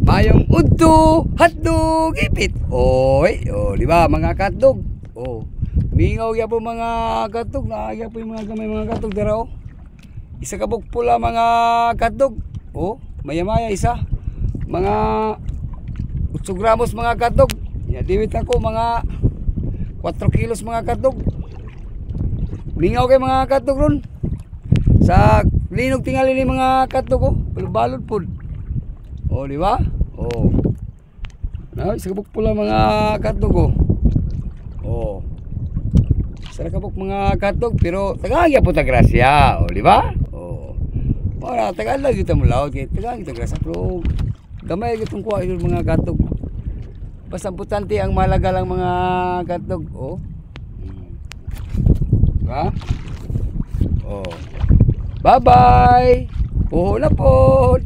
Mayong udto, hotdog, ipit. Oy, oh, di ba mga hotdog? Oh. Mingaw ya po mga hotdog, naaya po yung mga gamay mga hotdog dara oh. Isa kabuk pula mga hotdog. Oh, maya-maya isa. Mga 8 gramos mga hotdog. Ya diwit ako mga 4 kilos mga hotdog. Mingaw kay mga hotdog ron. Sa linog tingali ni mga hotdog oh, balod pud. Oh, di ba? Oh. Ay, sakabok pula mga hotdog oh. Oh. Sakabok mga hotdog pero tagagya po ta grasya, oh, di ba? Oh. Ora tagal lang kita mo laot, tagal kita grasya pero gamay gitong kuha yung mga hotdog. Basta importante ang malaga lang mga hotdog, oh. Ha? Oh. Bye-bye. Puho na po.